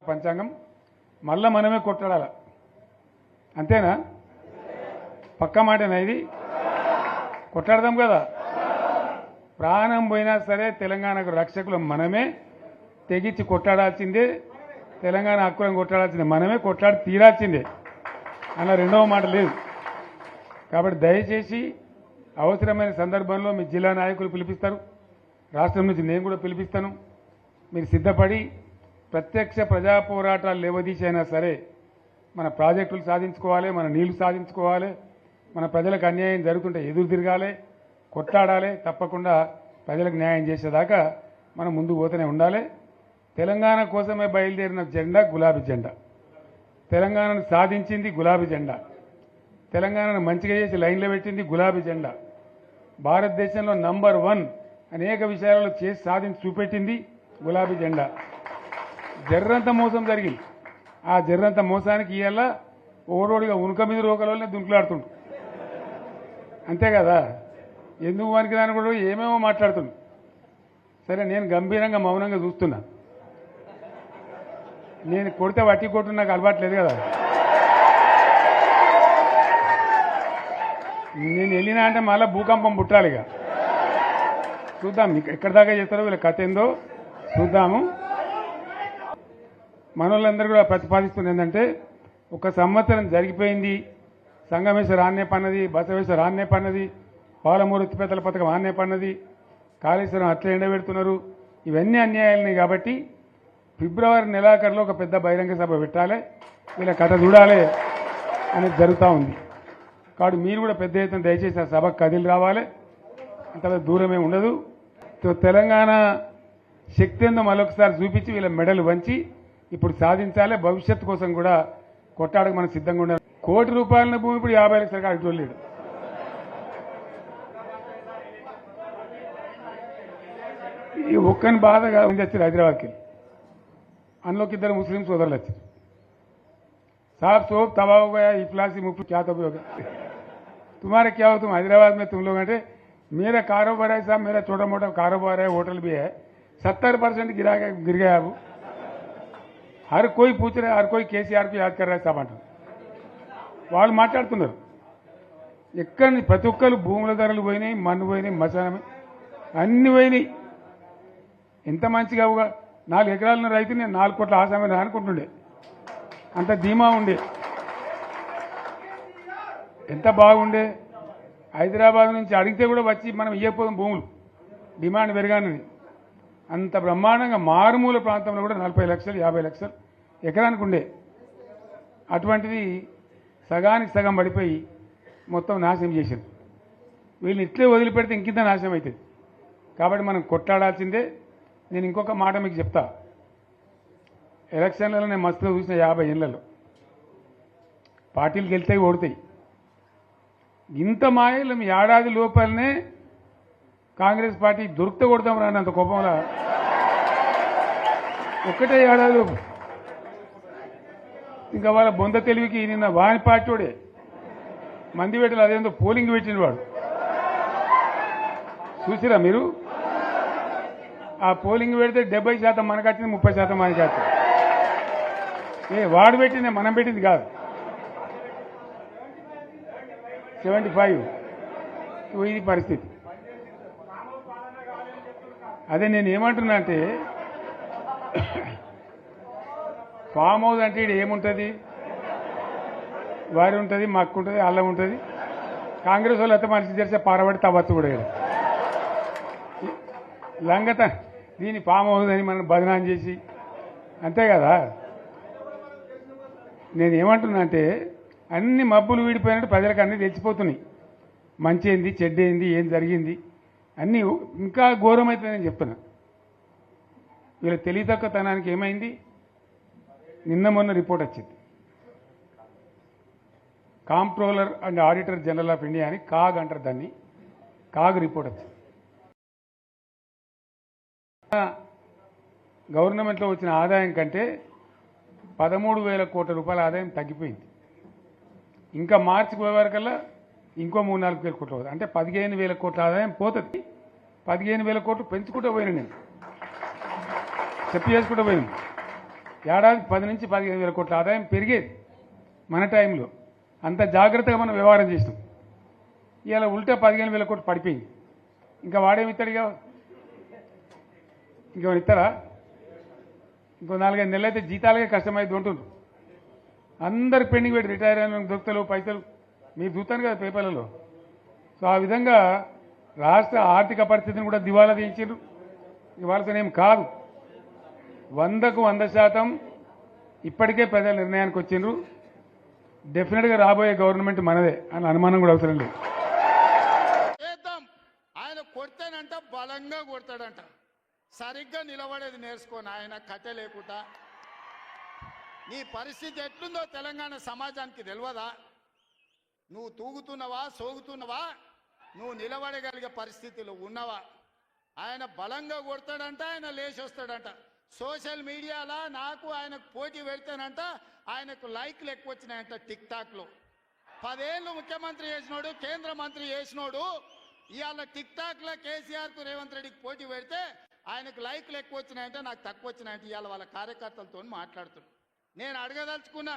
పంచాంగం మళ్ళా మనమే కొట్టాడాల అంతేనా పక్కా మాటేనా ఇది కొట్టాడదాం కదా ప్రాణం పోయినా సరే తెలంగాణకు రక్షకులు మనమే తెగించి కొట్టాడాల్సిందే తెలంగాణ హక్కులను కొట్టాడాల్సిందే మనమే కొట్లాడి తీరాల్సిందే అన్న రెండవ మాట లేదు కాబట్టి దయచేసి అవసరమైన సందర్భంలో మీ జిల్లా నాయకులు పిలిపిస్తారు రాష్ట్రం నుంచి నేను కూడా పిలిపిస్తాను మీరు సిద్ధపడి ప్రత్యక్ష ప్రజా పోరాటాలు లేవదీసైనా సరే మన ప్రాజెక్టులు సాధించుకోవాలి మన నీళ్లు సాధించుకోవాలి మన ప్రజలకు అన్యాయం జరుగుతుంటే ఎదురు తిరగాలి కొట్లాడాలి తప్పకుండా ప్రజలకు న్యాయం చేసేదాకా మనం ముందుకు పోతూనే ఉండాలి తెలంగాణ కోసమే బయలుదేరిన జెండా గులాబీ జెండా తెలంగాణను సాధించింది గులాబీ జెండా తెలంగాణను మంచిగా చేసి లైన్లో పెట్టింది గులాబీ జెండా భారతదేశంలో నంబర్ 1 అనేక విషయాలలో చేసి సాధించి చూపెట్టింది గులాబీ జెండా జర్రంత మోసం జరిగింది ఆ జర్రంత మోసానికి ఇవాళ ఓరోడిగా ఉనుక మీద రోకలనే దుంకులాడుతుండు అంతే కదా ఎందుకు వానికి దాని కూడా ఏమేమో మాట్లాడుతుండు సరే నేను గంభీరంగా మౌనంగా చూస్తున్నా నేను కొడితే వట్టి కొట్టు నాకు అలవాట్లేదు కదా నేను వెళ్ళినా అంటే మళ్ళీ భూకంపం పుట్టాలి ఇక చూద్దాం ఎక్కడి దాకా చేస్తారో వీళ్ళ కథ ఏందో చూద్దాము మనోళ్ళందరూ కూడా ప్రతిపాదిస్తుంది ఏంటంటే ఒక సంవత్సరం జరిగిపోయింది సంగమేశ్వర ఆన్నే పన్నది బసవేశ్వర ఆన్నే పన్నది పాలమూరు ఎత్తిపోతల పథకం ఆన్నే పన్నది కాళేశ్వరం అట్లా ఎండబెడుతున్నారు ఇవన్నీ అన్యాయాలని కాబట్టి ఫిబ్రవరి నెలాఖరులో ఒక పెద్ద బహిరంగ సభ పెట్టాలి వీళ్ళ కథ చూడాలి అనేది జరుగుతూ ఉంది కాబట్టి మీరు కూడా పెద్ద ఎత్తున దయచేసి ఆ సభకు కదిలి రావాలి అంత దూరమే ఉండదు తెలంగాణ శక్తి ఏందో మరొకసారి చూపించి వీళ్ళ మెడలు వంచి ఇప్పుడు సాధించాలి భవిష్యత్తు కోసం కూడా కొట్టాడకు మనం సిద్ధంగా ఉండాలి ₹1 కోట్ల భూమి ఇప్పుడు 50 లక్షల కాడికి లేడు ఈ ఒక్కని బాధగా ఉంది వచ్చారు హైదరాబాద్కి అందులోకి 2 ముస్లిం సోదరులు వచ్చారు साहब सोप तबाह हो गया इफलासी मुफ्त क्या तबाह हो गया तुम्हारे क्या हो तुम हैदराबाद में तुम लोग हैं मेरा कारोबार है साहब मेरा छोटा मोटा कारोबार है होटल भी है 70% गिर गया अब हर कोई पूछ रहे हर कोई केसीआर को याद कर रहा है साहब अंటారు వాళ్ళు మాట్లాడుతున్నారు ఎక్కడి ప్రతి ఒక్కరు భూముల ధరలు పోయినాయి మన్ను పోయినాయి మసానం అన్ని పోయినాయి ఎంత మంచిగా 4 ఎకరాల రైతు నేను 4 కోట్ల ఆసామని అనుకుంటుండే అంత ధీమా ఉండే ఎంత బాగుండే హైదరాబాద్ నుంచి అడిగితే కూడా వచ్చి మనం ఇవ్వకపోదాం భూములు డిమాండ్ పెరగానని అంత బ్రహ్మాండంగా మారుమూల ప్రాంతంలో కూడా 40 లక్షలు 50 లక్షలు ఎకరానికి ఉండే అటువంటిది సగానికి సగం పడిపోయి మొత్తం నాశనం చేశారు వీళ్ళని ఇట్లే వదిలిపెడితే ఇంకింత నాశనం అవుతుంది కాబట్టి మనం కొట్లాడాల్సిందే నేను ఇంకొక మాట మీకు చెప్తా ఎలక్షన్లలో నేను మస్తుగా చూసిన 50 ఏళ్లలో పార్టీలు గెలితాయి ఓడతాయి ఇంత మాయలు మీ ఏడాది లోపలనే కాంగ్రెస్ పార్టీ దొరికితే కొడతాం రానంత కోపంలో ఒక్కటే ఏడాది లోపు ఇంకా వాళ్ళ బొంద తెలివికి నిన్న వాని పార్టీ వాడే మంది పెట్టలు అదేందో పోలింగ్ పెట్టిన వాడు చూసిరా మీరు ఆ పోలింగ్ పెడితే 70% మనకు వచ్చింది 30% మనకి వచ్చింది వాడు పెట్టింది మనం పెట్టింది కాదు 75 ఇది పరిస్థితి అదే నేను ఏమంటున్నా అంటే ఫామ్ హౌస్ అంటే ఇక్కడ ఏముంటుంది వారి ఉంటుంది మక్కు ఉంటుంది అల్లం ఉంటుంది కాంగ్రెస్ వాళ్ళు అయితే మనిషి తెరిచే పారబడి తవ్వచ్చు కూడా లంగత దీన్ని ఫామ్ హౌస్ అని మనం బదనాం చేసి అంతే కదా నేను ఏమంటున్నా అంటే అన్ని మబ్బులు వీడిపోయినట్టు ప్రజలకు అన్నీ తెలిసిపోతున్నాయి మంచి ఏంది చెడ్డ ఏంది ఏం జరిగింది అన్నీ ఇంకా ఘోరమైతే నేను చెప్తున్నా వీళ్ళ తెలివితక్కువతనానికి ఏమైంది నిన్న మొన్న రిపోర్ట్ వచ్చింది comptroller and auditor general of India అని కాగ్ అంటారు దాన్ని కాగ్ రిపోర్ట్ వచ్చింది గవర్నమెంట్లో వచ్చిన ఆదాయం కంటే 13,000 కోట్ల రూపాయల ఆదాయం తగ్గిపోయింది ఇంకా మార్చికి పోయేవరకల్లా ఇంకో 3-4 వేల కోట్లు అవుతుంది అంటే 15,000 కోట్ల ఆదాయం పోతుంది 15,000 కోట్లు పెంచుకుంటూ పోయినా నేను చెప్పి చేసుకుంటూ పోయినాను ఏడాదికి 10 నుంచి 15 వేల కోట్ల ఆదాయం పెరిగేది మన టైంలో. అంత జాగ్రత్తగా మనం వ్యవహారం చేసినాం. ఇవాళ ఉల్టా 15 వేల కోట్లు పడిపోయింది. ఇంకా వాడేమిస్తాడు? ఇంకేమైనా ఇస్తారా? ఇంకో 4-5 నెలలు అయితే జీతాలకే కష్టమైంది ఉంటుండ్రు. అందరు పెండింగ్ పెట్టి రిటైర్ అయిన దొరుకుతలు పైసలు మీరు చూస్తాను కదా పేపర్లలో. సో ఆ విధంగా రాష్ట్ర ఆర్థిక పరిస్థితిని కూడా దివాలా తీయించారు. ఇవాళతోనేం కాదు, 100కు 100% ఇప్పటికే ప్రజల నిర్ణయానికి వచ్చిండ్రు. డెఫినెట్గా రాబోయే గవర్నమెంట్ మనదే అని అనుమానం కూడా అవసరం లేదు. ఆయన కొడితేనంట బలంగా కొడతాడంట, సరిగ్గా నిలబడేది నేర్చుకోని ఆయన కట్టె లేకుండా. నీ పరిస్థితి ఎట్లుందో తెలంగాణ సమాజానికి తెలియదా? నువ్వు తూగుతున్నావా, సోగుతున్నావా, నువ్వు నిలబడగలిగే పరిస్థితిలో ఉన్నావా? ఆయన బలంగా కొడతాడంట, ఆయన లేచి వస్తాడంట. సోషల్ మీడియాలో నాకు ఆయనకు పోటీ పెడితేనంట ఆయనకు లైక్లు ఎక్కువ వచ్చినాయంట. టిక్ టాక్లో 10 ఏళ్ళు ముఖ్యమంత్రి చేసినోడు, కేంద్ర మంత్రి చేసినోడు ఇవాళ టిక్ టాక్లో కేసీఆర్కు రేవంత్ రెడ్డికి పోటీ పెడితే ఆయనకు లైక్లు ఎక్కువ వచ్చినాయంటే నాకు తక్కువ వచ్చినాయంటే ఇవాళ వాళ్ళ కార్యకర్తలతో మాట్లాడుతున్నాను. నేను అడగదలుచుకున్నా,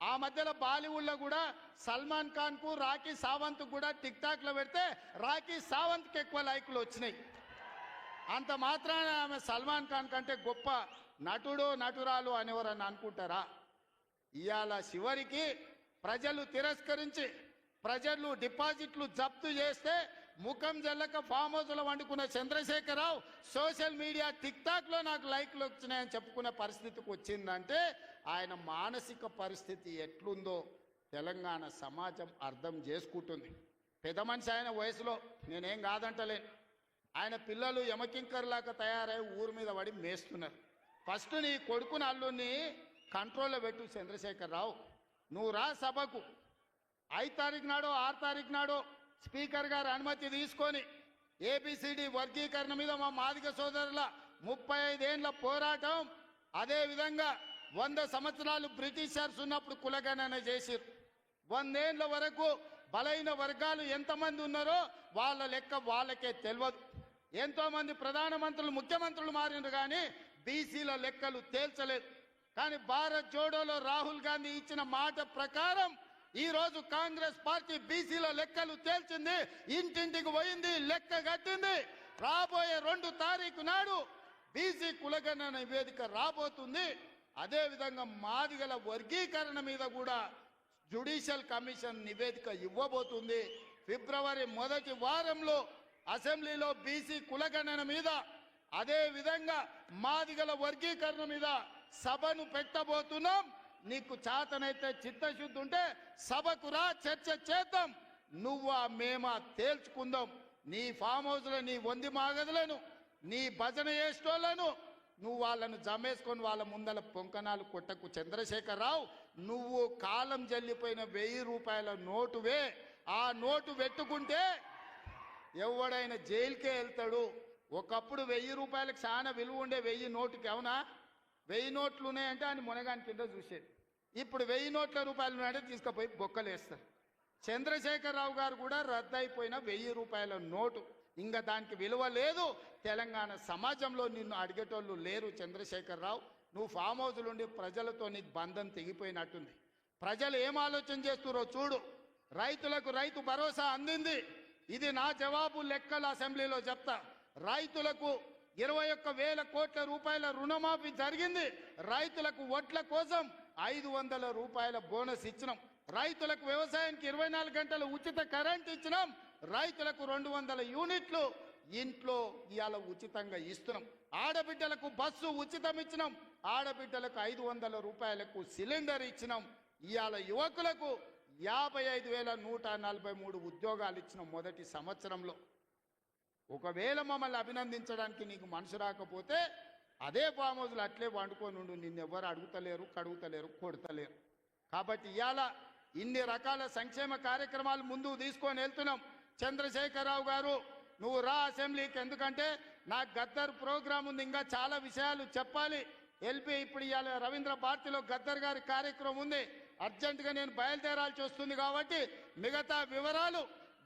ఆ మధ్యలో బాలీవుడ్లో కూడా సల్మాన్ ఖాన్కు రాఖీ సావంత్ కూడా టిక్ టాక్లో పెడితే రాఖీ సావంత్కి ఎక్కువ లైక్లు వచ్చినాయి. అంత మాత్రాన ఆమె సల్మాన్ ఖాన్ కంటే గొప్ప నటుడు నటురాలు అనేవారని అనుకుంటారా? ఇవాళ చివరికి ప్రజలు తిరస్కరించి ప్రజలు డిపాజిట్లు జప్తు చేస్తే ముఖం జల్లక ఫామ్ హౌస్లో వండుకున్న చంద్రశేఖరరావు సోషల్ మీడియా టిక్ టాక్లో నాకు లైక్లు వచ్చినాయని చెప్పుకునే పరిస్థితికి వచ్చిందంటే ఆయన మానసిక పరిస్థితి ఎట్లుందో తెలంగాణ సమాజం అర్థం చేసుకుంటుంది. పెద్ద మనిషి ఆయన వయసులో, నేనేం కాదంటలేను. ఆయన పిల్లలు యమకింకర్లాగా తయారై ఊరి మీద పడి మేస్తున్నారు. ఫస్ట్ నీ కొడుకుని అల్లుని కంట్రోల్లో పెట్టు చంద్రశేఖరరావు. నువ్వు రా సభకు 5 తారీఖు నాడో 6 తారీఖు నాడో స్పీకర్ గారు అనుమతి తీసుకొని ఏబిసిడి వర్గీకరణ మీద మా మాదిగ సోదరుల 35 ఏళ్ల పోరాటం, అదేవిధంగా 100 సంవత్సరాలు బ్రిటిషర్స్ ఉన్నప్పుడు కులగణన చేసిరు. 100 ఏళ్ల వరకు బలైన వర్గాలు ఎంతమంది ఉన్నారో వాళ్ళ లెక్క వాళ్ళకే తెలియదు. ఎంతోమంది ప్రధానమంత్రులు ముఖ్యమంత్రులు మారినారు కానీ బీసీల లెక్కలు తేల్చలేదు. కానీ భారత్ జోడోలో రాహుల్ గాంధీ ఇచ్చిన మాట ప్రకారం ఈరోజు కాంగ్రెస్ పార్టీ బీసీల లెక్కలు తేల్చింది, ఇంటింటికి పోయింది, లెక్క కట్టింది. రాబోయే 2 తారీఖు నాడు బీసీ కులగణన నివేదిక రాబోతుంది. అదేవిధంగా మాదిగల వర్గీకరణ మీద కూడా జ్యుడిషియల్ కమిషన్ నివేదిక ఇవ్వబోతుంది. ఫిబ్రవరి 1వ వారంలో అసెంబ్లీలో బీసీ కులగణన మీద, అదేవిధంగా మాదిగల వర్గీకరణ మీద సభను పెట్టబోతున్నాం. నీకు చేతనైతే చిత్తశుద్ధి ఉంటే సభకు రా, చర్చ చేద్దాం. నువ్వా మేమా తేల్చుకుందాం. నీ ఫామ్ హౌస్లో నీ వంది మాగదులను, నీ భజన చేసేటోళ్లను నువ్వు వాళ్ళను జమేసుకొని వాళ్ళ ముందల పొంకనాలు కొట్టకు చంద్రశేఖరరావు. నువ్వు కాలం జల్లిపోయిన 1000 రూపాయల నోటువే. ఆ నోటు పెట్టుకుంటే ఎవడైనా జైలుకే వెళ్తాడు. ఒకప్పుడు 1000 రూపాయలకు చాలా విలువ ఉండే 1000 నోటుకి. అవునా? 1000 నోట్లు ఉన్నాయంటే ఆయన మునగాని కింద చూసేది. ఇప్పుడు 1000 నోట్ల రూపాయలు ఉన్నాయంటే తీసుకుపోయి బొక్కలేస్తారు. చంద్రశేఖరరావు గారు కూడా రద్దయిపోయిన 1000 రూపాయల నోటు. ఇంకా దానికి విలువ లేదు. తెలంగాణ సమాజంలో నిన్ను అడిగేటోళ్ళు లేరు చంద్రశేఖరరావు. నువ్వు ఫామ్ హౌస్లుండి ప్రజలతో నీకు బంధం తెగిపోయినట్టుంది. ప్రజలు ఏం ఆలోచన చేస్తున్నారో చూడు. రైతులకు రైతు భరోసా అందింది. ఇది నా జవాబు లెక్కల అసెంబ్లీలో చెప్తా. రైతులకు 21,000 కోట్ల రూపాయల రుణమాఫీ జరిగింది. రైతులకు వడ్ల కోసం 500 రూపాయల బోనస్ ఇచ్చినాం. రైతులకు వ్యవసాయానికి 24 గంటల ఉచిత కరెంట్ ఇచ్చినాం. రైతులకు 200 యూనిట్లు ఇంట్లో ఇవాళ ఉచితంగా ఇస్తున్నాం. ఆడబిడ్డలకు బస్సు ఉచితం ఇచ్చినాం. ఆడబిడ్డలకు 500 రూపాయలకు సిలిండర్ ఇచ్చినాం. ఇవాళ యువకులకు 55,143 ఉద్యోగాలు ఇచ్చినాం మొదటి సంవత్సరంలో. ఒకవేళ మమ్మల్ని అభినందించడానికి నీకు మనసు రాకపోతే అదే ఫామ్ హౌస్లో అట్లే వండుకొని ఉండు. నిన్నెవ్వరు అడుగుతలేరు, కడుగుతలేరు, కొడతలేరు. కాబట్టి ఇవాళ ఇన్ని రకాల సంక్షేమ కార్యక్రమాలు ముందుకు తీసుకొని వెళ్తున్నాం. చంద్రశేఖరరావు గారు నువ్వు రా అసెంబ్లీకి. ఎందుకంటే నాకు గద్దర్ ప్రోగ్రాం ఉంది, ఇంకా చాలా విషయాలు చెప్పాలి. ఇప్పుడు ఇవాళ రవీంద్ర భారతిలో గద్దర్ గారి కార్యక్రమం ఉంది. అర్జెంటుగా నేను బయలుదేరాల్సి వస్తుంది కాబట్టి మిగతా వివరాలు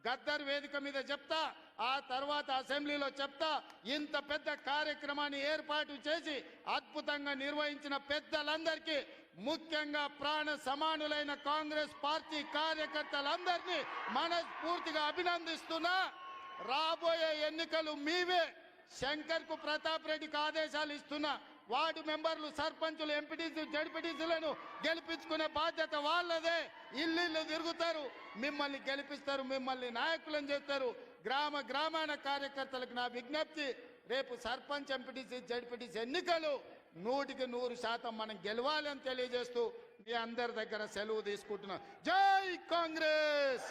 గద్దర్ వేదిక మీద చెప్తా. ఆ తర్వాత అసెంబ్లీలో చెప్తా. ఇంత పెద్ద కార్యక్రమాన్ని ఏర్పాటు చేసి అద్భుతంగా నిర్వహించిన పెద్దలందరికీ, ముఖ్యంగా ప్రాణ సమానులైన కాంగ్రెస్ పార్టీ కార్యకర్తలందరినీ మనస్ఫూర్తిగా అభినందిస్తున్నా. రాబోయే ఎన్నికలు మీవే. శంకర్ కు ప్రతాప్ రెడ్డికి ఆదేశాలు ఇస్తున్నా. వార్డు మెంబర్లు, సర్పంచులు, ఎంపీటీసీ, జడ్పీటీసీలను గెలిపించుకునే బాధ్యత వాళ్ళదే. ఇల్లు తిరుగుతారు, మిమ్మల్ని గెలిపిస్తారు, మిమ్మల్ని నాయకులను చేస్తారు. గ్రామాన కార్యకర్తలకు నా విజ్ఞప్తి, రేపు సర్పంచ్, ఎంపీటీసీ, జడ్పీటీసీ ఎన్నికలు 100% మనం గెలవాలని తెలియజేస్తూ మీ అందరి దగ్గర సెలవు తీసుకుంటున్నా. జై కాంగ్రెస్.